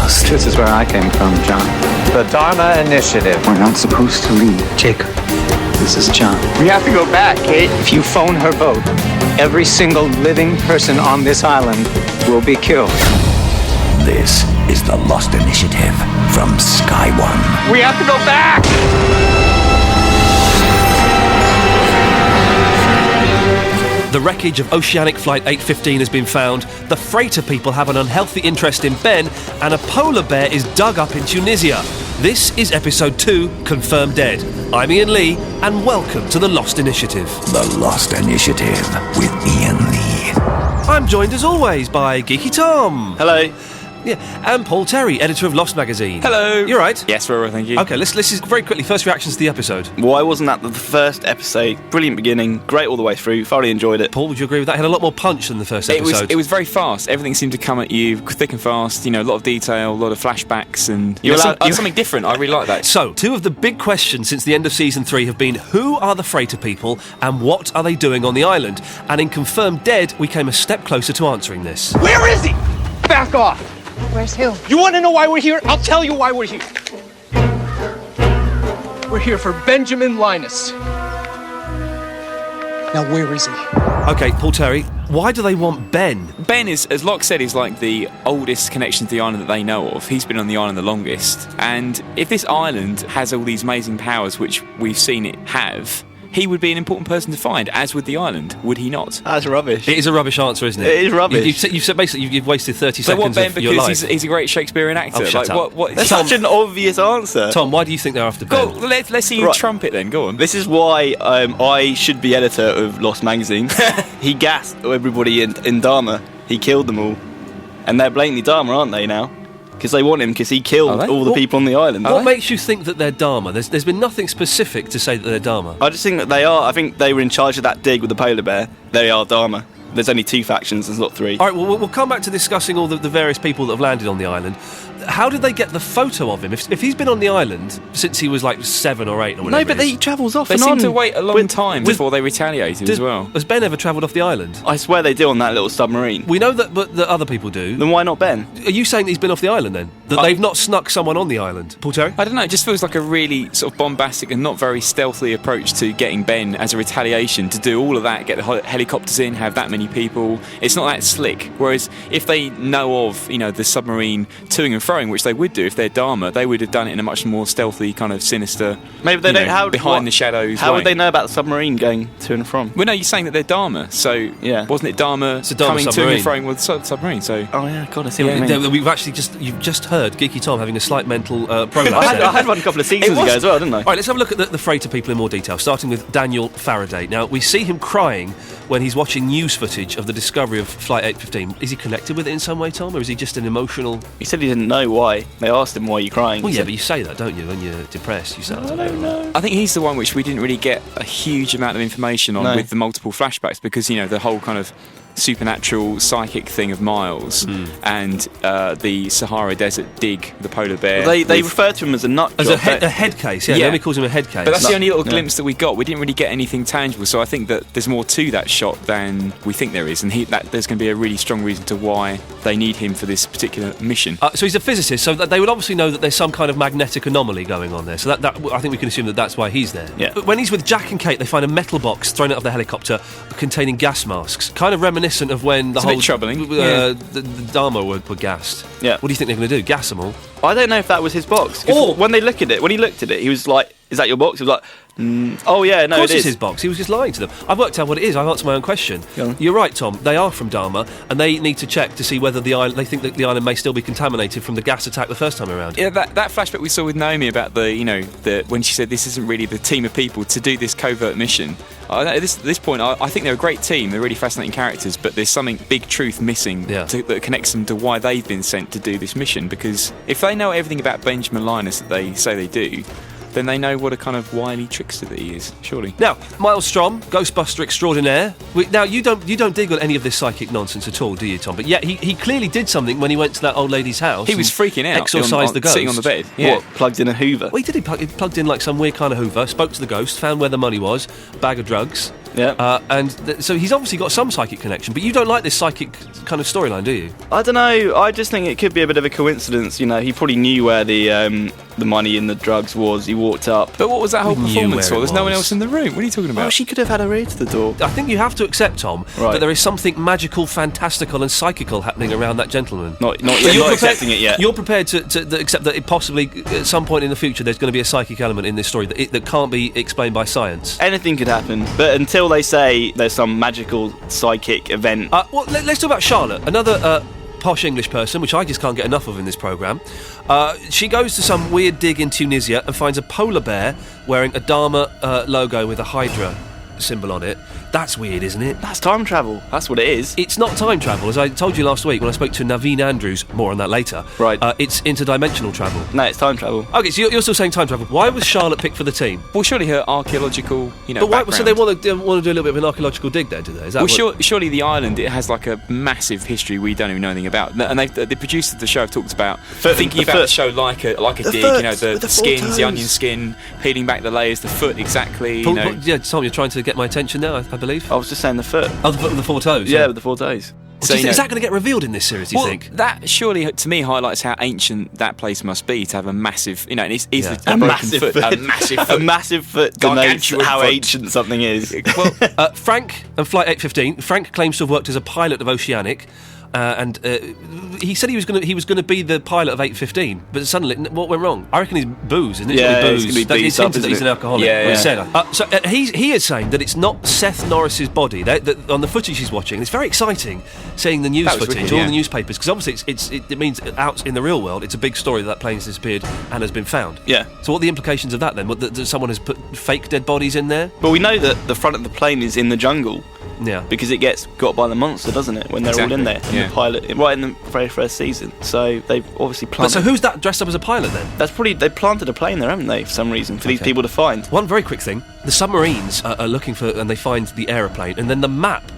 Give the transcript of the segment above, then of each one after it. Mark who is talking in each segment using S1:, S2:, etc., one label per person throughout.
S1: lost.
S2: This is where I came from, John. The Dharma Initiative.
S1: We're not supposed to leave.
S2: Jacob, this is John.
S3: We have to go back, Kate.
S2: If you phone her boat, every single living person on this island will be killed.
S4: This is the Lost Initiative from Sky One.
S3: We have to go back!
S5: The wreckage of Oceanic Flight 815 has been found, the freighter people have an unhealthy interest in Ben, and a polar bear is dug up in Tunisia. This is episode 2, Confirmed Dead. I'm Ian Lee, and welcome to the Lost Initiative.
S4: The Lost Initiative with Ian Lee.
S5: I'm joined as always by Geeky Tom.
S6: Hello.
S5: Yeah, and Paul Terry, editor of Lost Magazine.
S6: Hello.
S5: You right?
S6: Yes, very well, thank you.
S5: Okay, let's very quickly, first reactions to the episode.
S6: Well, I wasn't at the first episode. Brilliant beginning, great all the way through, thoroughly enjoyed it.
S5: Paul, would you agree with that? It had a lot more punch than the first episode.
S6: It was very fast. Everything seemed to come at you thick and fast, a lot of detail, a lot of flashbacks, and something different. I really like that.
S5: So, two of the big questions since the end of Season 3 have been, who are the freighter people and what are they doing on the island? And in Confirmed Dead, we came a step closer to answering this.
S3: Where is he? Back off!
S7: Where's who?
S3: You want to know why we're here? I'll tell you why we're here. We're here for Benjamin Linus. Now, where is he?
S5: Okay, Paul Terry, why do they want Ben?
S6: Ben is, as Locke said, is like the oldest connection to the island that they know of. He's been on the island the longest. And if this island has all these amazing powers, which we've seen it have, he would be an important person to find, as would the island, would he not?
S8: That's rubbish.
S5: It is a rubbish answer, isn't it?
S6: It is rubbish.
S5: You've said basically you've wasted 30
S6: so
S5: seconds
S6: what, Ben,
S5: of your life.
S6: because he's a great Shakespearean actor.
S5: Oh, shut up.
S6: What,
S8: That's such an obvious answer.
S5: Tom, why do you think they're after Ben?
S6: Go, let's see you trump it then, go on.
S8: This is why I should be editor of Lost Magazine. He gassed everybody in Dharma. He killed them all. And they're blatantly Dharma, aren't they, now? Because they want him, because he killed all the people on the island.
S5: What makes you think that they're Dharma? There's been nothing specific to say that they're Dharma.
S8: I just think that they are. I think they were in charge of that dig with the polar bear. They are Dharma. There's only 2 factions, there's not 3.
S5: All right, well, we'll come back to discussing all the various people that have landed on the island. How did they get the photo of him? If he's been on the island since he was like 7 or 8 or whatever.
S8: No, but he travels off
S6: They
S8: and
S6: seem
S8: on.
S6: to wait a long time before they retaliated as well.
S5: Has Ben ever travelled off the island?
S8: I swear they do on that little submarine.
S5: We know that, but that other people do.
S8: Then why not Ben?
S5: Are you saying that he's been off the island then? That they've not snuck someone on the island? Paul Terry?
S6: I don't know, it just feels like a really sort of bombastic and not very stealthy approach to getting Ben as a retaliation, to do all of that, get the helicopters in, have that many people. It's not that slick. Whereas if they know of, the submarine toing and froing, which they would do if they're Dharma, they would have done it in a much more stealthy, kind of sinister,
S8: maybe they don't
S6: behind the shadows.
S8: How would they know about the submarine going to and from?
S6: Well, no, you're saying that they're Dharma, so
S8: yeah,
S6: wasn't it Dharma coming to and froing with the submarine? So
S8: oh yeah, God, I see what you mean.
S5: You've just heard Geeky Tom having a slight mental prolapse.
S8: I had one a couple of seasons ago as well, didn't I?
S5: All right, let's have a look at the freighter people in more detail, starting with Daniel Faraday. Now, we see him crying when he's watching news footage of the discovery of Flight 815. Is he connected with it in some way, Tom, or is he just an emotional...
S8: He said he didn't know why. They asked him, why are you crying?
S5: Well, yeah, but you say that, don't you, when you're depressed? You say that.
S8: I don't know.
S6: I think he's the one which we didn't really get a huge amount of information on with the multiple flashbacks, because, the whole kind of supernatural psychic thing of Miles and the Sahara Desert dig, the polar bear.
S8: Well, they refer to him as a nut job.
S5: As a head case, yeah. Nobody calls him a head case.
S6: But that's the only little glimpse that we got. We didn't really get anything tangible, so I think that there's more to that shot than we think there is, and there's going to be a really strong reason to why they need him for this particular mission.
S5: So he's a physicist, so they would obviously know that there's some kind of magnetic anomaly going on there, so that I think we can assume that that's why he's there.
S8: Yeah.
S5: But when he's with Jack and Kate, they find a metal box thrown out of the helicopter containing gas masks, kind of reminiscent of when the
S6: a bit troubling.
S5: The Dharma were gassed.
S8: Yeah.
S5: What do you think they're going to do? Gas them all?
S8: I don't know if that was his box. Or when he looked at it, he was like, "Is that your box?" He was like, "Oh yeah, no,
S5: of course
S8: it is."
S5: It's his box. He was just lying to them. I've worked out what it is. I've answered my own question. You're right, Tom. They are from Dharma, and they need to check to see whether they think that the island may still be contaminated from the gas attack the first time around.
S6: Yeah, that flashback we saw with Naomi about when she said this isn't really the team of people to do this covert mission. At this point, I think they're a great team. They're really fascinating characters, but there's something big truth missing that connects them to why they've been sent to do this mission. Because if they know everything about Benjamin Linus that they say they do, then they know what a kind of wily trickster that he is, surely.
S5: Now, Miles Strom, Ghostbuster extraordinaire. Now, you don't dig on any of this psychic nonsense at all, do you, Tom? But yet, he clearly did something when he went to that old lady's house.
S6: He was freaking out.
S5: Exorcised the ghost.
S6: Sitting on the bed. Yeah.
S8: What, plugged in a Hoover?
S5: Well, he did. He plugged in like some weird kind of Hoover, spoke to the ghost, found where the money was, bag of drugs.
S8: Yeah.
S5: So he's obviously got some psychic connection, but you don't like this psychic kind of storyline, do you?
S8: I don't know. I just think it could be a bit of a coincidence. You know, he probably knew where the money and the drugs was. He walked up.
S6: But what was that whole performance for? There's no one
S5: was.
S6: else in the room. What are you talking about?
S8: Oh, she could have had her ear to the door.
S5: I think you have to accept, Tom,
S8: Right.
S5: that there is something magical, fantastical, and psychical happening around that gentleman.
S8: Not
S5: But
S8: yet.
S5: you're
S8: Not
S5: prepared-
S8: accepting it yet.
S5: You're prepared to accept that it possibly, at some point in the future, there's going to be a psychic element in this story that can't be explained by science.
S8: Anything could happen, but until they say there's some magical psychic event.
S5: Let's talk about Charlotte, another posh English person, which I just can't get enough of in this programme. She goes to some weird dig in Tunisia and finds a polar bear wearing a Dharma logo with a Hydra symbol on it. That's weird, isn't it?
S8: That's time travel. That's what it is.
S5: It's not time travel, as I told you last week when I spoke to Naveen Andrews. More on that later.
S8: Right.
S5: It's interdimensional travel.
S8: No, it's time travel.
S5: Okay, so you're still saying time travel. Why was Charlotte picked for the team?
S6: Well, surely her archaeological,
S5: But why?
S6: background.
S5: So they want to do a little bit of an archaeological dig there, do they? Is that
S6: Surely the island, it has like a massive history we don't even know anything about. And the producers of the show have talked about thinking about the show like a dig.
S8: foot,
S6: You know, the
S8: with the
S6: skins,
S8: 4
S6: the
S8: toes.
S6: onion skin, peeling back the layers, the foot exactly.
S5: Yeah, Tom, you're trying to get my attention now, I believe.
S8: I was just saying the foot.
S5: Oh, the foot with the 4 toes.
S8: Yeah, with the 4 toes.
S6: So,
S5: Is that going to get revealed in this series, do you think?
S6: That surely, to me, highlights how ancient that place must be to have a massive, and it's
S5: Yeah.
S6: a broken foot. A massive foot.
S8: A massive foot denotes
S6: Gargantuan
S8: how
S6: foot.
S8: ancient something is.
S5: Well, Frank and Flight 815. Frank claims to have worked as a pilot of Oceanic, and he said he was going to be the pilot of 815. But suddenly, what went wrong? I reckon he's booze, isn't it?
S8: Yeah,
S5: booze.
S8: it's gonna be
S5: That-
S8: beefed
S5: it's
S8: up,
S5: hinted that
S8: isn't
S5: he's an
S8: it?
S5: alcoholic.
S6: Yeah,
S5: He
S6: yeah.
S5: said. He is saying that it's not Seth Norris's body. On the footage he's watching, it's very exciting seeing the news
S6: That was
S5: footage,
S6: wicked,
S5: all
S6: yeah.
S5: the newspapers, because obviously it means out in the real world, it's a big story that plane's disappeared and has been found.
S8: Yeah.
S5: So what are the implications of that then? That someone has put fake dead bodies in there?
S8: But we know that the front of the plane is in the jungle
S5: Yeah.
S8: because it gets got by the monster, doesn't it? When they're all in there,
S6: Exactly,
S8: in
S6: yeah.
S8: the pilot, right in the very first season. So they've obviously
S5: But
S8: planted.
S5: so who's that dressed up as a pilot then?
S8: That's probably they planted a plane there, haven't they? For some reason, for these people to find.
S5: One very quick thing: the submarines are looking for, and they find the aeroplane, and then the map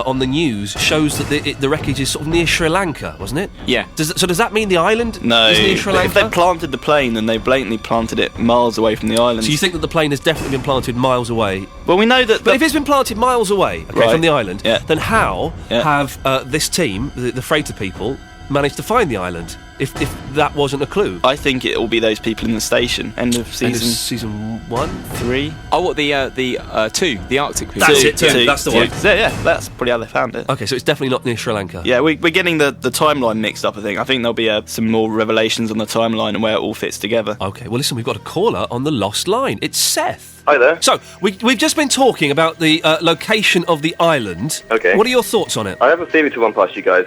S5: on the news shows that the wreckage is sort of near Sri Lanka, wasn't it?
S6: Yeah.
S5: So does that mean the island
S8: No,
S5: is near Sri
S8: but if
S5: Lanka?
S8: they planted the plane, then they blatantly planted it miles away from the island.
S5: So you think that the plane has definitely been planted miles away?
S8: Well, we know that.
S5: But if it's been planted miles away,
S8: Right.
S5: from the island,
S8: Yeah.
S5: then how
S8: Yeah.
S5: have this team, the freighter people, managed to find the island? If that wasn't a clue.
S8: I think it will be those people in the station. End of
S5: End of
S8: season
S5: season 1.
S8: 3.
S6: Oh, what the Arctic people?
S5: That's it, two. That's the one.
S8: Yeah, that's probably how they found it.
S5: Okay, so it's definitely not near Sri Lanka.
S8: Yeah, we're getting the timeline mixed up, I think. I think there'll be some more revelations on the timeline and where it all fits together.
S5: Okay, well listen, we've got a caller on the lost line. It's Seth.
S1: Hi there.
S5: So, we've just been talking about the location of the island.
S1: Okay.
S5: What are your thoughts on it?
S1: I have a theory to run past you guys.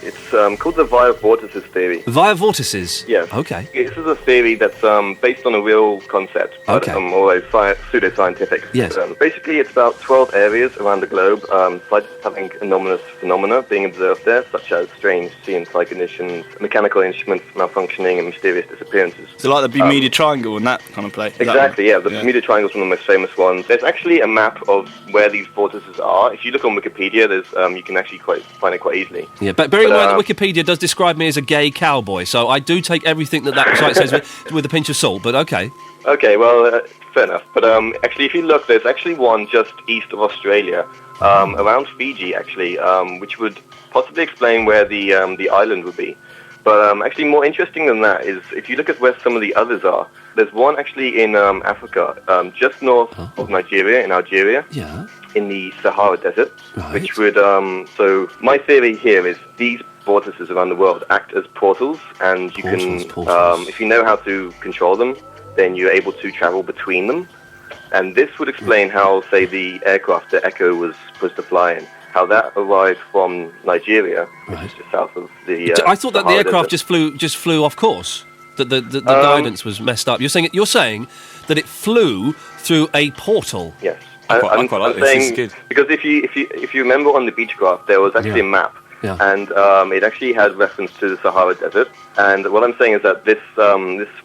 S1: It's called the Via Vortices theory.
S5: Via vortices?
S1: Yes.
S5: Okay.
S1: This is a theory that's based on a real concept, but
S5: Okay.
S1: always pseudo-scientific.
S5: Yes.
S1: Basically, it's about 12 areas around the globe, slightly having anomalous phenomena being observed there, such as strange sea and sky conditions, mechanical instruments malfunctioning, and mysterious disappearances.
S8: So like the Bermuda Triangle and that kind of play. Is that
S1: Exactly,
S8: right?
S1: yeah. The Bermuda Triangle is one of the most famous ones. There's actually a map of where these vortices are. If you look on Wikipedia, there's you can actually find it quite easily.
S5: Yeah, but bearing in
S1: But,
S5: mind that Wikipedia does describe me as a gay cowboy, so I do take everything that site says with a pinch of salt, but okay.
S1: Okay, well, fair enough. But actually, if you look, there's actually one just east of Australia, around Fiji, actually, which would possibly explain where the island would be. But actually, more interesting than that is if you look at where some of the others are. There's one actually in Africa, just north of Nigeria, in Algeria.
S5: Yeah.
S1: In the Sahara Desert,
S5: Right.
S1: which would, so my theory here is these vortices around the world act as portals, and you
S5: Portals.
S1: if you know how to control them, then you're able to travel between them. And this would explain how, say, the aircraft, the Echo, was supposed to fly in, how that arrived from Nigeria, which is just south of the
S5: I thought that the
S1: Sahara
S5: aircraft
S1: Desert.
S5: just flew off course. That the guidance was messed up. You're saying that it flew through a portal.
S1: Yes.
S6: I quite like this. This is good.
S1: Because if you remember on the Beechcraft, there was actually a map, and it actually had reference to the Sahara Desert. And what I'm saying is that this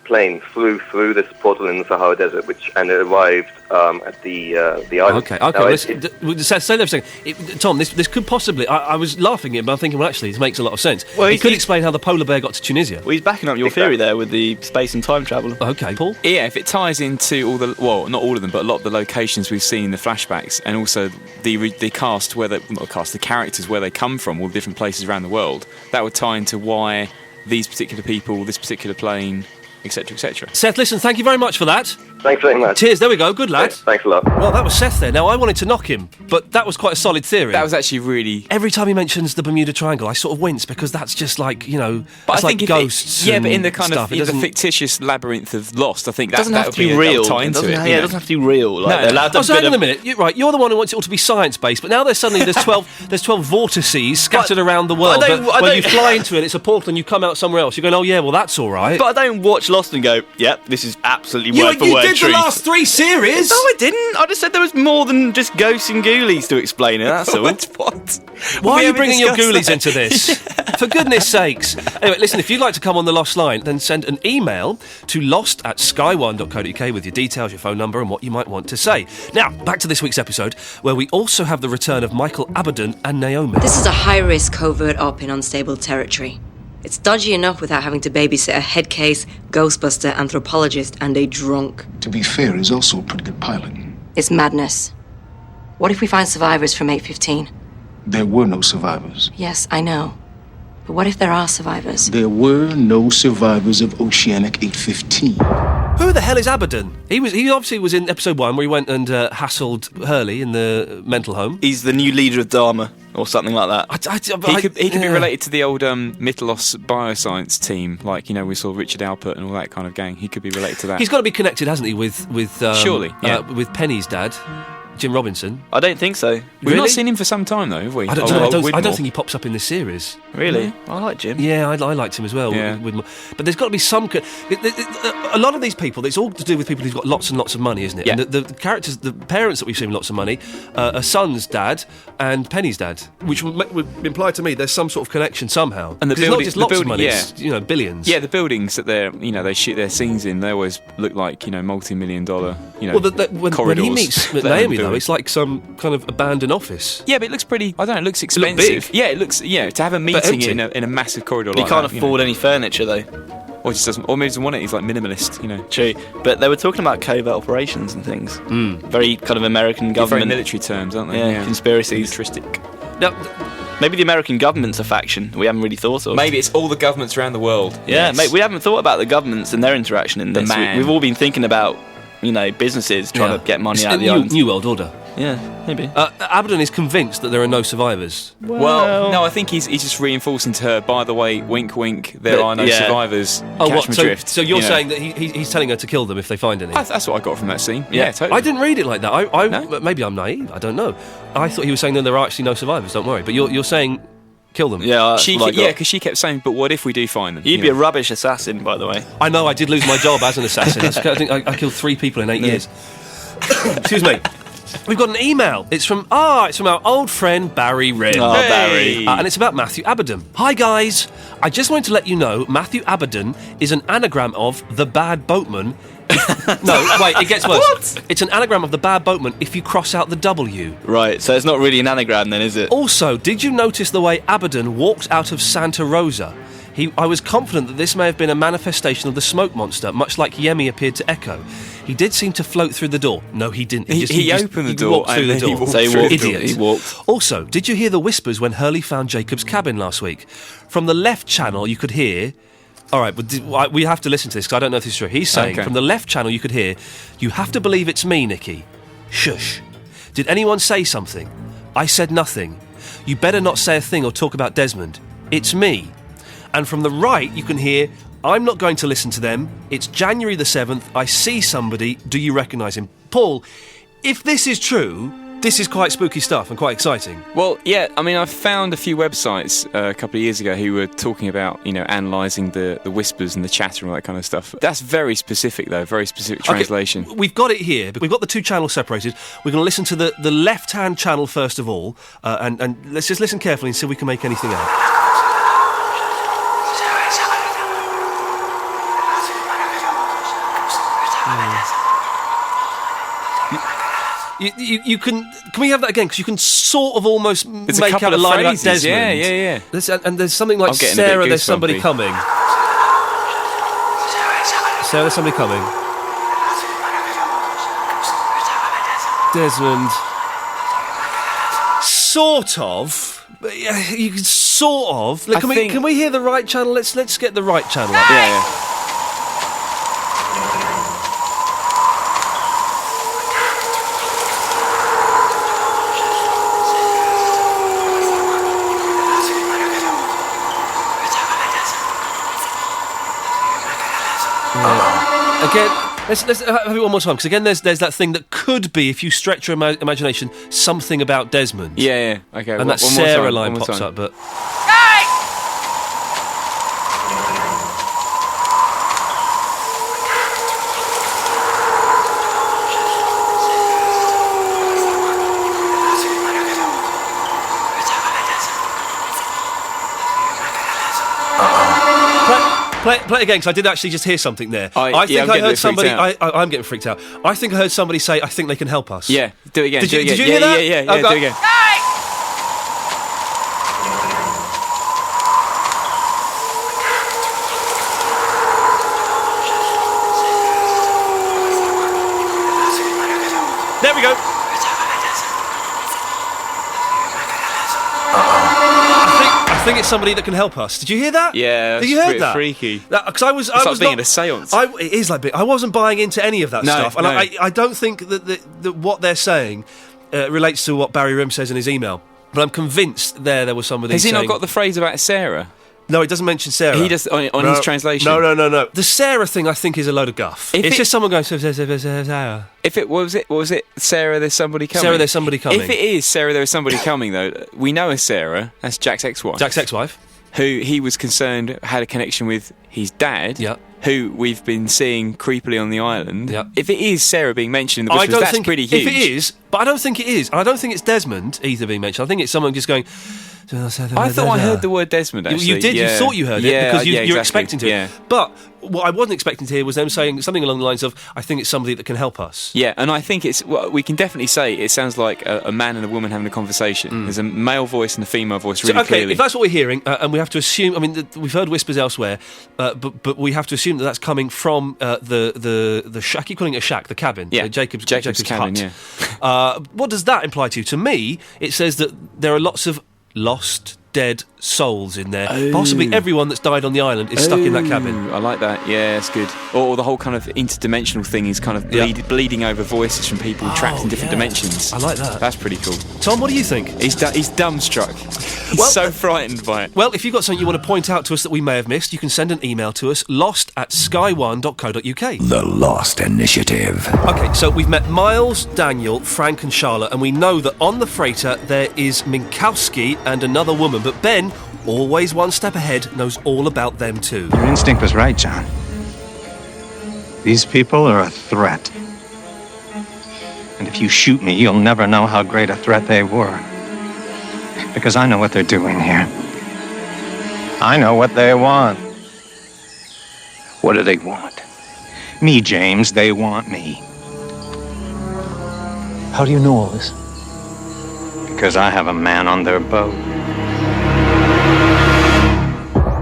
S1: plane flew through this portal in the Sahara Desert, and it arrived at the island.
S5: Okay.
S1: Now,
S5: Say that for a second. Tom, this could possibly... I was laughing at it, but I'm thinking, well, actually, this makes a lot of sense.
S8: Well,
S5: it could explain how the polar bear got to Tunisia.
S8: Well, he's backing up your theory there with the space and time travel.
S5: Okay, Paul?
S6: Yeah, if it ties into all the... Well, not all of them, but a lot of the locations we've seen in the flashbacks, and also the cast, the characters, where they come from, all the different places around the world, that would tie into why these particular people, this particular plane, etc., etc.
S5: Seth, listen, thank you very much for that.
S1: Thanks very much.
S5: Cheers, there we go, good lad.
S1: Yes, thanks a lot.
S5: Well, that was Seth there. Now, I wanted to knock him, but that was quite a solid theory.
S6: That was actually really...
S5: Every time he mentions the Bermuda Triangle, I sort of wince, because that's just like,
S6: but
S5: it's
S6: I
S5: like
S6: think
S5: ghosts.
S6: but in the kind
S5: stuff.
S6: of the fictitious labyrinth of Lost, I think that
S8: doesn't
S6: that
S8: have
S6: would
S8: to be real.
S6: tie into it.
S8: It doesn't have to be real. Like, they're allowed to
S5: So hang on a minute. You're the one who wants it all to be science-based, but now there's 12 vortices scattered around the world. When you fly into it, it's a portal and you come out somewhere else. You're going, oh yeah, well that's all right.
S8: But I don't watch Lost and go, yep, this is absolutely word for word
S5: You did
S8: truth.
S5: the last 3 series.
S8: No, I didn't. I just said there was more than just ghosts and ghoulies to explain it, that's all.
S6: What?
S5: Why are you bringing your ghoulies into this? For goodness sakes. Anyway, listen, if you'd like to come on the Lost line, then send an email to lost@sky1.co.uk with your details, your phone number and what you might want to say. Now, back to this week's episode, where we also have the return of Michael Abaddon and Naomi.
S7: This is a high-risk covert op in unstable territory. It's dodgy enough without having to babysit a head case, ghostbuster, anthropologist, and a drunk.
S9: To be fair, he's also a pretty good pilot.
S7: It's madness. What if we find survivors from 815?
S9: There were no survivors.
S7: Yes, I know. But what if there are survivors?
S9: There were no survivors of Oceanic 815.
S5: Who the hell is Abaddon? He obviously was in episode 1 where he went and hassled Hurley in the mental home.
S8: He's the new leader of Dharma, or something like that.
S6: He could be related to the old Mythos bioscience team, like, we saw Richard Alpert and all that kind of gang. He could be related to that.
S5: He's got to be connected, hasn't he, with
S6: surely, yeah.
S5: With Penny's dad, Jim Robinson.
S8: I don't think so.
S6: We've not seen him for some time, though, have we?
S5: I don't think he pops up in this series.
S8: Really? I like Jim.
S5: Yeah, I liked him as well.
S6: Yeah.
S5: But there's got to be some... A lot of these people, it's all to do with people who've got lots and lots of money, isn't it?
S6: Yeah.
S5: And the characters, the parents that we've seen with lots of money, are Son's dad and Penny's dad, which would imply to me there's some sort of connection somehow.
S6: And
S5: it's not just lots of money, it's, billions.
S6: Yeah, the buildings that they shoot their scenes in, they always look like, multi-million-dollar,
S5: when he meets
S6: that
S5: Naomi, though, it's like some kind of abandoned office.
S6: Yeah, but it looks pretty... I don't know, it looks expensive.
S5: It look big.
S6: Yeah, it looks... Yeah, to have a meeting in a massive corridor
S8: But he can't afford any furniture, though.
S6: Or just doesn't... Or maybe doesn't want it, he's like minimalist,
S8: True. But they were talking about covert operations and things. Very kind of American government...
S6: Very military terms, aren't they?
S8: Yeah, conspiracies.
S6: Militaristic.
S5: Now,
S8: maybe the American government's a faction we haven't really thought of.
S6: Maybe it's all the governments around the world.
S8: Yeah, mate, we haven't thought about the governments and their interaction in this. We've all been thinking about, businesses trying to get money out of the island.
S5: New World Order.
S8: Yeah, maybe.
S5: Abaddon is convinced that there are no survivors.
S6: Well, no, I think he's just reinforcing to her, by the way, wink wink, there are no survivors. Catch my drift.
S5: So you're saying that he's telling her to kill them if they find any?
S6: That's what I got from that scene. Yeah, totally.
S5: I didn't read it like that.
S6: No?
S5: Maybe I'm naive, I don't know. I thought he was saying that there are actually no survivors, don't worry. But you're saying kill them.
S8: Yeah,
S6: because she kept saying, but what if we do find them?
S8: You'd be a rubbish assassin, by the way.
S5: I know, I did lose my job as an assassin. I think I killed 3 people in 8 years. Excuse me. We've got an email. It's from our old friend Barry Wren.
S8: Oh, Barry.
S5: And it's about Matthew Abaddon. Hi, guys. I just wanted to let you know Matthew Abaddon is an anagram of the bad boatman. No, wait, it gets worse.
S8: What?
S5: It's an anagram of the bad boatman if you cross out the W.
S8: Right, so it's not really an anagram then, is it?
S5: Also, did you notice the way Abaddon walked out of Santa Rosa? I was confident that this may have been a manifestation of the smoke monster, much like Yemi appeared to Echo. He did seem to float through the door. No, he didn't.
S6: He opened the door.
S5: Walked through the door.
S8: He walked.
S5: Also, did you hear the whispers when Hurley found Jacob's cabin last week? From the left channel, you could hear... All right, but we have to listen to this because I don't know if this is true. He's saying, from the left channel, you could hear, "You have to believe it's me, Nikki. Shush. Did anyone say something? I said nothing. You better not say a thing or talk about Desmond. It's me." And from the right, you can hear, "I'm not going to listen to them. It's January the 7th. I see somebody. Do you recognise him?" Paul, if this is true, this is quite spooky stuff and quite exciting.
S6: Well, yeah, I mean, I found a few websites a couple of years ago who were talking about, analysing the whispers and the chatter and all that kind of stuff. That's very specific, though, very specific translation.
S5: Okay, we've got it here. We've got the 2 channels separated. We're going to listen to the left-hand channel first of all, and let's just listen carefully and see if we can make anything out. You can we have that again? Because you can sort of almost
S6: There's
S5: make
S6: a couple
S5: out a
S6: of
S5: line
S6: phrases.
S5: about Desmond.
S6: Yeah.
S5: And there's something like
S6: I'm getting a bit
S5: Sarah, there's somebody
S6: goosebumpy.
S5: coming. Sarah, there's somebody coming. Desmond. Sort of. But you can sort of. Look, can we hear the right channel? Let's get the right channel up.
S6: Yeah.
S5: Again, let's have it one more time, because again, there's that thing that could be, if you stretch your imagination, something about Desmond.
S6: Yeah. Okay.
S5: And that Sarah line pops up, but. Play it again, because I did actually just hear something there. I think I heard somebody. I'm getting freaked out. I think I heard somebody say, "I think they can help us."
S6: Yeah, do it again.
S5: Did you hear that?
S6: Yeah,
S5: Oh,
S6: do it again.
S5: There we go. I think it's somebody that can help us. Did you hear that?
S6: Yeah,
S5: did you hear that?
S6: Freaky.
S5: Because I was
S6: like being
S5: not,
S6: at a séance.
S5: It is like I wasn't buying into any of that stuff, and I don't think that what they're saying relates to what Barry Rim says in his email. But I'm convinced there was somebody.
S6: Has he
S5: saying,
S6: not got the phrase about Sarah?
S5: No, it doesn't mention Sarah.
S6: He does on his translation.
S5: No. The Sarah thing, I think, is a load of guff. It's just someone going Sarah.
S6: If it what was it Sarah, there's somebody coming.
S5: Sarah, there's somebody coming.
S6: If it is Sarah, there's somebody coming, though, we know a Sarah. That's Jack's ex-wife.
S5: Jack's ex-wife,
S6: who he was concerned had a connection with his dad.
S5: Yeah.
S6: Who we've been seeing creepily on the island.
S5: Yeah.
S6: If it is Sarah being mentioned in the whispers, that's pretty huge.
S5: If it is, but I don't think it is. And I don't think it's Desmond either being mentioned. I think it's someone just going.
S6: I thought I heard the word Desmond, actually.
S5: You did,
S6: yeah.
S5: you thought you heard it because you're
S6: exactly.
S5: expecting to.
S6: Yeah.
S5: But what I wasn't expecting to hear was them saying something along the lines of, I think it's somebody that can help us.
S6: Yeah, and I think we can definitely say it sounds like a man and a woman having a conversation. There's a male voice and a female voice really clearly.
S5: If that's what we're hearing, and we have to assume, I mean, we've heard whispers elsewhere, but we have to assume that that's coming from the shack. I keep calling it a shack, the cabin.
S6: Yeah,
S5: Jacob's
S6: cabin,
S5: hut.
S6: yeah.
S5: What does that imply to you? To me, it says that there are lots of lost, dead souls in there. Possibly everyone that's died on the island is stuck in that cabin.
S6: I like that. Yeah, it's good. Or the whole kind of interdimensional thing is kind of bleeding over voices from people trapped in different dimensions.
S5: I like that.
S6: That's pretty cool.
S5: Tom, what do you think?
S6: He's dumbstruck. He's so frightened by it.
S5: Well, if you've got something you want to point out to us that we may have missed, you can send an email to us, lost@sky1.co.uk.
S4: The Lost Initiative.
S5: Okay, so we've met Miles, Daniel, Frank and Charlotte, and we know that on the freighter there is Minkowski and another woman, but Ben, always one step ahead, knows all about them too.
S2: Your instinct was right, John. These people are a threat. And if you shoot me, you'll never know how great a threat they were. Because I know what they're doing here. I know what they want. What do they want? Me, James. They want me. How do you know all this? Because I have a man on their boat.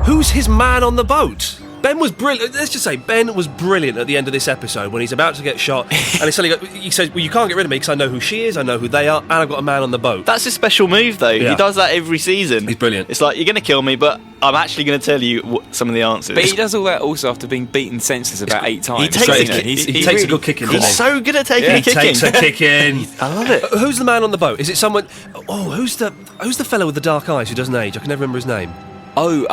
S5: Who's his man on the boat? Ben was brilliant. Let's just say Ben was brilliant at the end of this episode when he's about to get shot, and he says, "Well, you can't get rid of me because I know who she is, I know who they are, and I've got a man on the boat."
S8: That's a special move, though.
S5: Yeah.
S8: He does that every season.
S5: He's brilliant.
S8: It's like, you're going to kill me, but I'm actually going to tell you some of the answers.
S6: But he does all that also after being beaten senseless about 8 times.
S8: He takes
S5: a good kicking.
S8: He's so good at taking a
S5: He takes a kicking.
S8: I love it.
S5: Who's the man on the boat? Is it someone? Oh, who's the fellow with the dark eyes who doesn't age? I can never remember his name.
S6: Oh,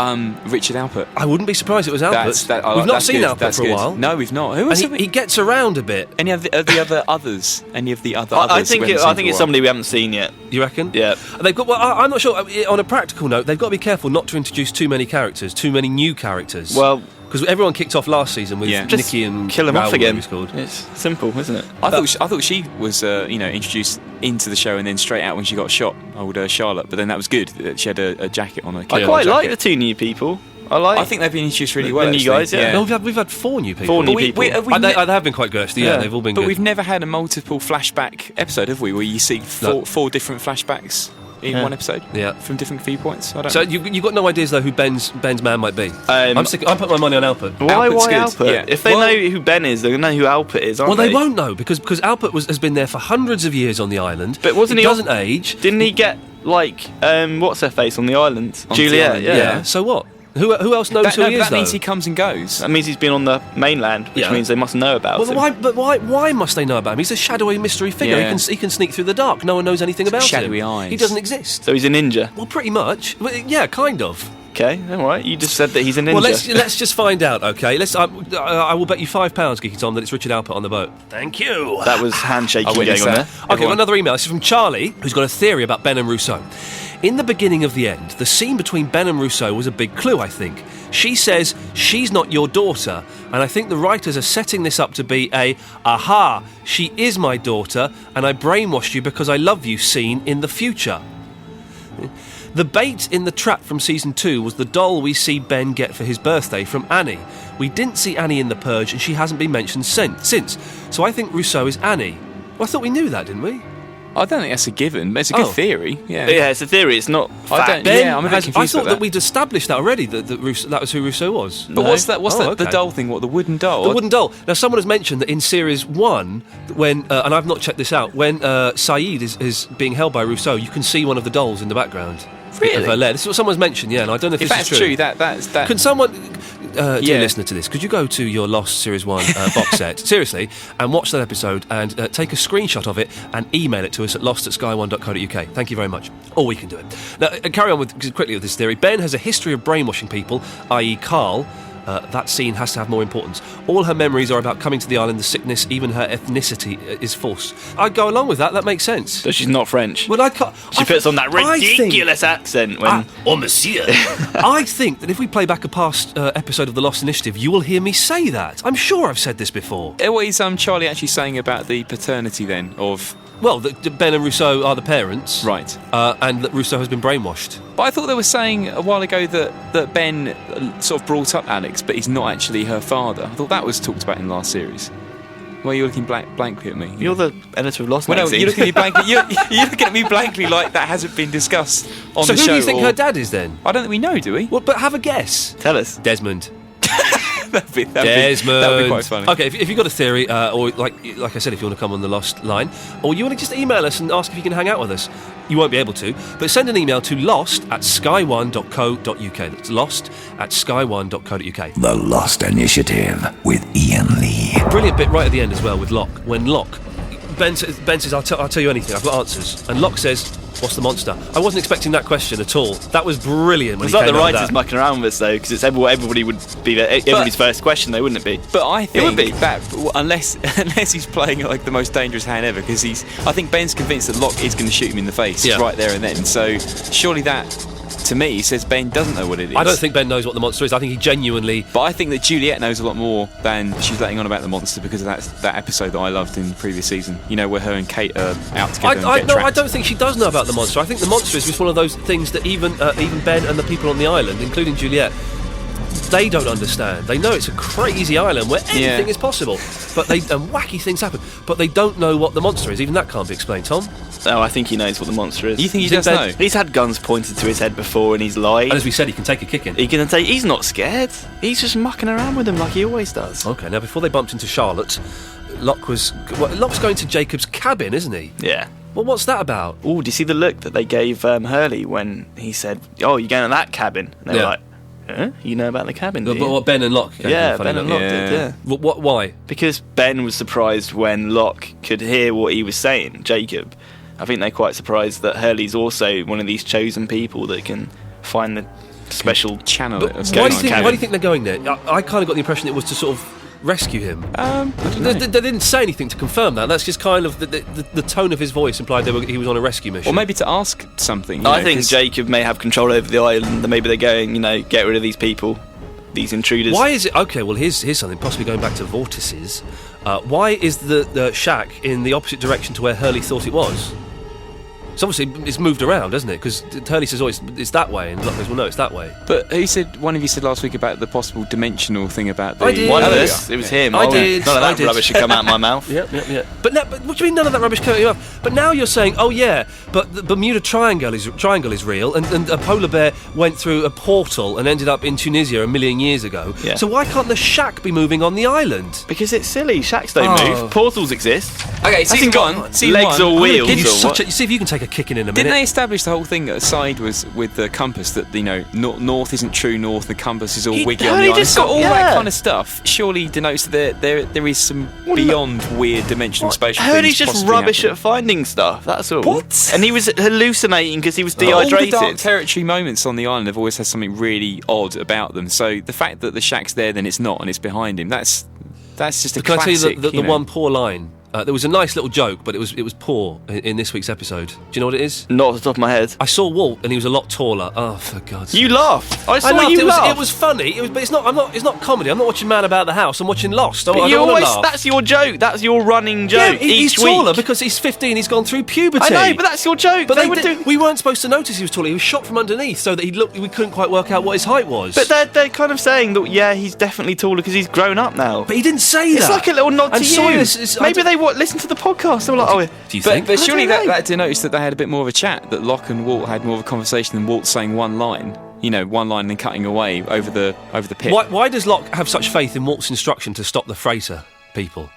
S6: Richard Alpert.
S5: I wouldn't be surprised if it was Alpert. We've not seen Alpert for a while.
S6: No, we've not. Who was
S5: and he gets around a bit.
S6: Any of the other others? Any of the other
S8: I
S6: others?
S8: think it's somebody we haven't seen yet.
S5: You reckon?
S8: Yeah.
S5: They've got. Well, I'm not sure. On a practical note, they've got to be careful not to introduce too many characters, too many new characters.
S8: Well,
S5: because everyone kicked off last season with Nikki and
S8: kill him
S5: Raoul,
S8: off again.
S5: It's
S8: simple, isn't it?
S6: I thought she was introduced into the show and then straight out when she got shot. Old Charlotte, but then that was good. She had a jacket on her.
S8: I quite like the 2 new people.
S6: I think they've been introduced really well.
S8: The new guys, yeah.
S5: No, we've had 4 new people.
S8: 4 new people.
S6: They
S5: have been quite good, actually. Yeah, they've all been good.
S6: But we've never had a multiple flashback episode, have we? Where you see 4 different flashbacks in one episode, from different viewpoints. I don't know.
S5: You got no ideas though who Ben's man might be. I'm putting my money on Alpert.
S8: Why
S6: Alpert's
S8: Alpert?
S6: good. Yeah.
S8: If they know who Ben is, they're going to know who Alpert is, aren't they?
S5: Well, they won't know because Alpert has been there for hundreds of years on the island.
S8: But wasn't
S5: he
S8: he
S5: doesn't age?
S8: Didn't he get what's her face on the island? Juliet. Yeah.
S5: So what? Who else knows who he is?
S6: That means he comes and goes.
S8: That means he's been on the mainland, which means they must know about him.
S5: Why must they know about him? He's a shadowy mystery figure.
S8: Yeah.
S5: He can sneak through the dark. No one knows anything about him.
S6: Shadowy eyes.
S5: He doesn't exist.
S8: So he's a ninja.
S5: Well, pretty much. Yeah, kind of.
S8: Okay, all right. You just said that he's a ninja.
S5: Well, let's just find out. Okay, I will bet you £5, Geeky Tom, that it's Richard Alpert on the boat. Thank you.
S8: That was handshaking going on there.
S5: Okay, got another email. This is from Charlie, who's got a theory about Ben and Rousseau. In the beginning of the end, the scene between Ben and Rousseau was a big clue, I think. She says, she's not your daughter, and I think the writers are setting this up to be aha, she is my daughter, and I brainwashed you because I love you scene in the future. The bait in the trap from season 2 was the doll we see Ben get for his birthday from Annie. We didn't see Annie in The Purge, and she hasn't been mentioned since. So I think Rousseau is Annie. Well, I thought we knew that, didn't we?
S6: I don't think that's a given, but it's a good theory. Yeah,
S8: it's a theory. It's not fact.
S6: I'm a bit confused.
S5: I thought that we'd established that already. That was who Rousseau was.
S6: But what's that? The doll thing? What, the wooden doll?
S5: The wooden doll. Now, someone has mentioned that in series 1, when and I've not checked this out, when Saeed is being held by Rousseau, you can see one of the dolls in the background.
S6: Really?
S5: Of her lair. This is what someone's mentioned. Yeah, and I don't know if this
S6: that's
S5: is true.
S6: That's that.
S5: Can someone? Dear listener to this, could you go to your Lost Series 1 box set, seriously, and watch that episode and take a screenshot of it and email it to us at lost@sky1.co.uk. Thank you very much. Or we can do it. Now, carry on quickly with this theory. Ben has a history of brainwashing people, i.e. Carl. That scene has to have more importance. All her memories are about coming to the island, the sickness, even her ethnicity is false. I'd go along with that. That makes sense.
S8: So she's not French.
S5: Well,
S8: she puts on that ridiculous accent when...
S5: Oh, monsieur. I think that if we play back a past episode of The Lost Initiative, you will hear me say that. I'm sure I've said this before.
S6: What is Charlie actually saying about the paternity then of...
S5: Well, that Ben and Rousseau are the parents.
S6: Right.
S5: And that Rousseau has been brainwashed.
S6: But I thought they were saying a while ago that Ben sort of brought up Alex, but he's not actually her father. I thought that was talked about in the last series. Well, you're looking blankly at me.
S8: You're the editor of Lost
S6: Magazine.
S8: No,
S6: you're looking at me blankly. You're looking at me blankly like that hasn't been discussed on the show.
S5: So who do you think her dad is then?
S6: I don't think we know, do we?
S5: Well, but have a guess.
S8: Tell us.
S5: Desmond.
S6: That'd be quite funny.
S5: Okay, if you've got a theory, or like I said, if you want to come on the Lost line, or you want to just email us and ask if you can hang out with us, you won't be able to, but send an email to lost@sky1.co.uk. That's lost@sky1.co.uk.
S4: The Lost Initiative with Iain Lee.
S5: Brilliant bit right at the end as well with Locke. When Locke, Ben says, I'll tell you anything, I've got answers. And Locke says, what's the monster? I wasn't expecting that question at all. That was brilliant.
S8: It's like the writers mucking around with us, though, because it's everybody would be everybody's first question, though, wouldn't it be?
S6: But I think that unless he's playing like the most dangerous hand ever, because I think Ben's convinced that Locke is going to shoot him in the face right there and then. So surely that, to me, says Ben doesn't know what it is.
S5: I don't think Ben knows what the monster is. I think he genuinely...
S6: But I think that Juliet knows a lot more than she's letting on about the monster, because of that episode that I loved in the previous season. You know, where her and Kate are out together and get trapped.
S5: I don't think she does know about the monster. I think the monster is just one of those things that even Ben and the people on the island, including Juliet, they don't understand. They know it's a crazy island where anything is possible, but wacky things happen. But they don't know what the monster is. Even that can't be explained, Tom.
S8: No, I think he knows what the monster is.
S6: You think he does know?
S8: He's had guns pointed to his head before and he's lied.
S5: And as we said, he can take a kicking.
S8: He's not scared. He's just mucking around with him like he always does.
S5: Okay, now before they bumped into Charlotte, Locke's going to Jacob's cabin, isn't he?
S8: Yeah.
S5: Well, what's that about?
S8: Oh, do you see the look that they gave Hurley when he said, "Oh, you're going to that cabin"? And they were like, "Huh? You know about the cabin, do you?"
S5: But what Ben and Locke?
S8: Yeah, Ben and Locke did. Yeah.
S5: Why?
S8: Because Ben was surprised when Locke could hear what he was saying, Jacob. I think they're quite surprised that Hurley's also one of these chosen people that can find the special channel.
S5: Why do you think they're going there? I kind of got the impression it was to sort of rescue him. They didn't say anything to confirm that. That's just kind of the tone of his voice implied he was on a rescue mission.
S6: Or maybe to ask something.
S8: I think Jacob may have control over the island, and maybe they're going, get rid of these people, these intruders.
S5: Why is it... Okay, well, here's something, possibly going back to vortices. Why is the shack in the opposite direction to where Hurley thought it was? So obviously it's moved around, hasn't it? Because Hurley says, it's that way, and Locke goes, well, no, it's that way.
S6: But one of you said last week about the possible dimensional thing about the...
S5: I did.
S8: One of us. It was him.
S5: I did.
S8: None of that rubbish should come out of my mouth.
S5: Yeah. But what do you mean none of that rubbish came out of your mouth? But now you're saying, oh yeah, but the Bermuda Triangle is real, and a polar bear went through a portal and ended up in Tunisia a million years ago.
S8: Yeah.
S5: So why can't the shack be moving on the island?
S8: Because it's silly. Shacks don't move. Portals exist.
S6: Okay, season one.
S8: Legs or wheels.
S5: You see if you can take a kick in a minute.
S6: Didn't they establish the whole thing aside was with the compass that north isn't true north, the compass is all wiggy on the island?
S8: Just
S6: got all
S8: yeah.
S6: that kind of stuff. Surely denotes that there is some beyond weird dimensional spatial things.
S8: Hurley's just
S6: possibly
S8: rubbish
S6: happening.
S8: at finding stuff. That's all.
S6: What?
S8: And he was hallucinating because he was
S6: All
S8: dehydrated.
S6: the dark territory moments on the island have always had something really odd about them. So the fact that the shack's there, then it's not, and it's behind him. That's just a
S5: Can
S6: classic.
S5: I tell you the one poor line? There was a nice little joke, but it was poor in this week's episode. Do you know what it is?
S8: Not off the top of my head.
S5: I saw Walt, and he was a lot taller. Oh, for God's sake!
S8: You laughed. I saw
S5: laughed.
S8: you laugh.
S5: It was funny. But it's not. It's not comedy. I'm not watching Man About the House. I'm watching Lost. I
S8: But
S5: don't want to laugh.
S8: that's your joke. That's your running
S5: Yeah,
S8: joke.
S5: he's
S8: each
S5: taller
S8: week.
S5: because he's 15. He's gone through puberty.
S8: I know, but that's your joke.
S5: But
S8: They
S5: we weren't supposed to notice he was taller. He was shot from underneath, so that we couldn't quite work out what his height was.
S8: But they're kind of saying that he's definitely taller because he's grown up now.
S5: But he didn't say that.
S8: It's like a little nod to you. Maybe they listen to the podcast. They were like, oh.
S5: Do you think?
S6: But surely
S8: I don't know.
S6: that denotes that they had a bit more of a chat. That Locke and Walt had more of a conversation than Walt saying one line. One line and then cutting away over the pit.
S5: Why does Locke have such faith in Walt's instruction to stop the freighter people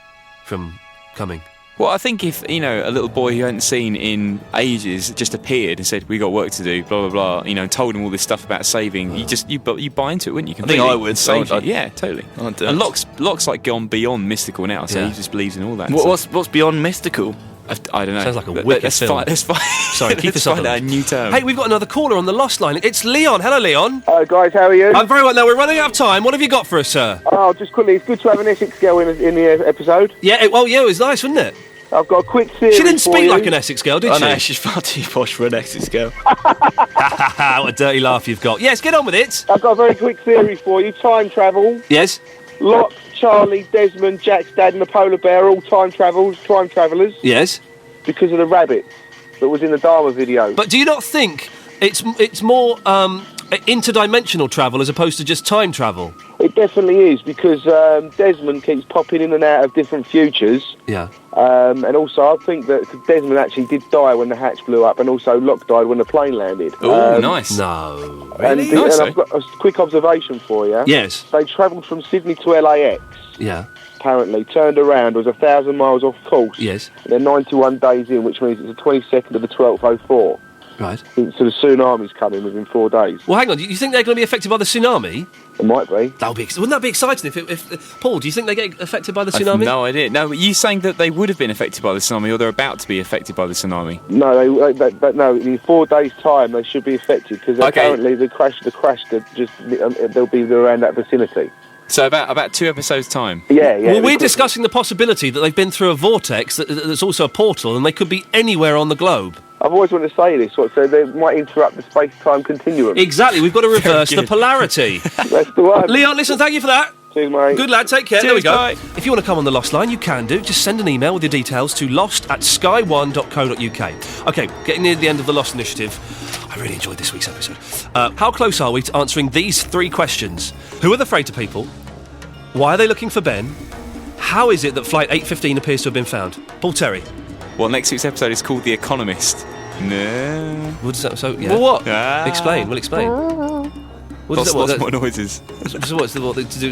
S5: from coming?
S6: Well, I think if, a little boy who hadn't seen in ages just appeared and said, we got work to do, blah, blah, blah, and told him all this stuff about saving, you buy into it, wouldn't you?
S8: I think I would.
S6: Yeah, totally. And Locke's like gone beyond mystical now, so he just believes in all that.
S8: What's beyond mystical?
S6: I don't know.
S5: Sounds like a wicked film.
S6: Let's find
S5: Sorry, keep this up.
S6: a new term.
S5: Hey, we've got another caller on the Lost line. It's Leon. Hello, Leon.
S10: Hello, guys. How are you?
S5: I'm very well. Now, we're running out of time. What have you got for us, sir?
S10: Oh, just quickly, it's good to have an Essex girl in the episode.
S5: Yeah, it was nice, wasn't it?
S10: I've got a quick theory.
S5: She didn't
S10: for
S5: speak
S10: you.
S5: like an Essex girl, did she?
S8: No, she's far too posh for an Essex girl.
S5: What a dirty laugh you've got. Yes, get on with it.
S10: I've got a very quick theory for you. Time travel.
S5: Yes.
S10: Locke, Charlie, Desmond, Jack's dad, and the polar bear are all time travellers.
S5: Yes.
S10: Because of the rabbit that was in the Dharma video.
S5: But do you not think it's more interdimensional travel as opposed to just time travel?
S10: It definitely is, because Desmond keeps popping in and out of different futures.
S5: Yeah.
S10: And also, I think that Desmond actually did die when the hatch blew up, and also Locke died when the plane landed.
S6: Oh, nice.
S5: No.
S10: Really? And I've got a quick observation for you.
S5: Yes.
S10: They travelled from Sydney to LAX.
S5: Yeah.
S10: Apparently, turned around, was 1,000 miles off course.
S5: Yes.
S10: And they're 91 days in, which means it's the 22nd of the 12th, 04.
S5: Right.
S10: So the tsunami's coming within 4 days.
S5: Well, hang on. Do you think they're going to be affected by the tsunami?
S10: It might be.
S5: Wouldn't that be exciting if Paul, do you think they get affected by the tsunami?
S6: I have no idea. No, but you saying that they would have been affected by the tsunami, or they're about to be affected by the tsunami?
S10: No, no. In 4 days' time, they should be affected, because apparently the crash, they'll be around that vicinity.
S6: So about 2 episodes' time?
S10: Yeah.
S5: Well, we're discussing the possibility that they've been through a vortex that's also a portal, and they could be anywhere on the globe.
S10: I've always wanted to say this, so they might interrupt the space-time continuum.
S5: Exactly, we've got to reverse the polarity.
S10: That's the one.
S5: Leon, listen, thank you for that.
S10: Cheers, mate.
S5: Good lad, take care.
S6: Cheers,
S5: there we go.
S6: bye.
S5: If you want to come on the Lost line, you can do. Just send an email with your details to lost@sky1.co.uk. OK, getting near the end of the Lost Initiative. I really enjoyed this week's episode. How close are we to answering these 3 questions? Who are the freighter people? Why are they looking for Ben? How is it that Flight 815 appears to have been found? Paul Terry.
S6: Well, next week's episode is called The Economist. No.
S5: What does that... So, yeah.
S6: Well, what?
S5: Explain. We'll explain.
S6: Lots more noises.
S5: So what's to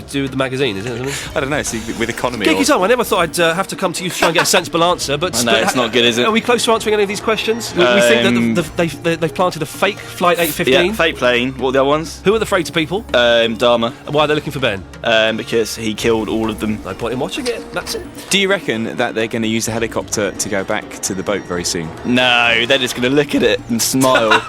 S5: do with the magazine, is it? Something?
S6: I don't know, it's with economy.
S5: Geeky Tom, I never thought I'd have to come to you to try and get a sensible answer, but...
S8: I know, it's not good, is it?
S5: Are we close to answering any of these questions? We think that they've planted a fake Flight 815?
S8: Yeah, fake plane. What are the other ones?
S5: Who are the freighter people?
S8: Dharma.
S5: Why are they looking for Ben?
S8: Because he killed all of them.
S5: No point in watching it, that's it.
S6: Do you reckon that they're going to use the helicopter to go back to the boat very soon?
S8: No, they're just going to look at it and smile.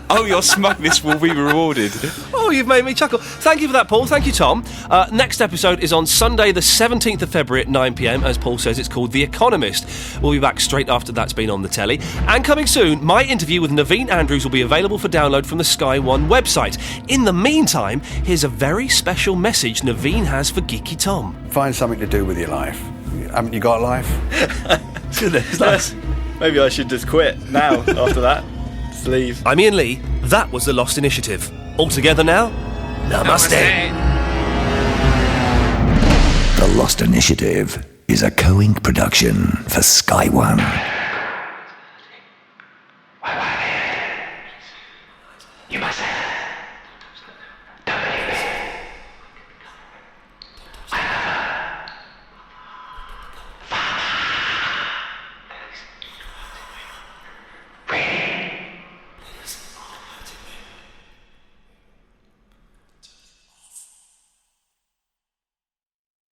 S6: Oh, your smugness will be rewarded.
S5: Oh, you've made me chuckle. Thank you for that, Paul. Thank you, Tom. Next episode is on Sunday, the 17th of February at 9 p.m. As Paul says, it's called The Economist. We'll be back straight after that's been on the telly. And coming soon, my interview with Naveen Andrews will be available for download from the Sky One website. In the meantime, here's a very special message Naveen has for Geeky Tom.
S11: Find something to do with your life. Haven't you got a life?
S5: Goodness, that's...
S8: Maybe I should just quit now after that. Just leave.
S5: I'm Ian Lee. That was The Lost Initiative. All together now? Namaste.
S4: The Lost Initiative is a co-ink production for Sky One.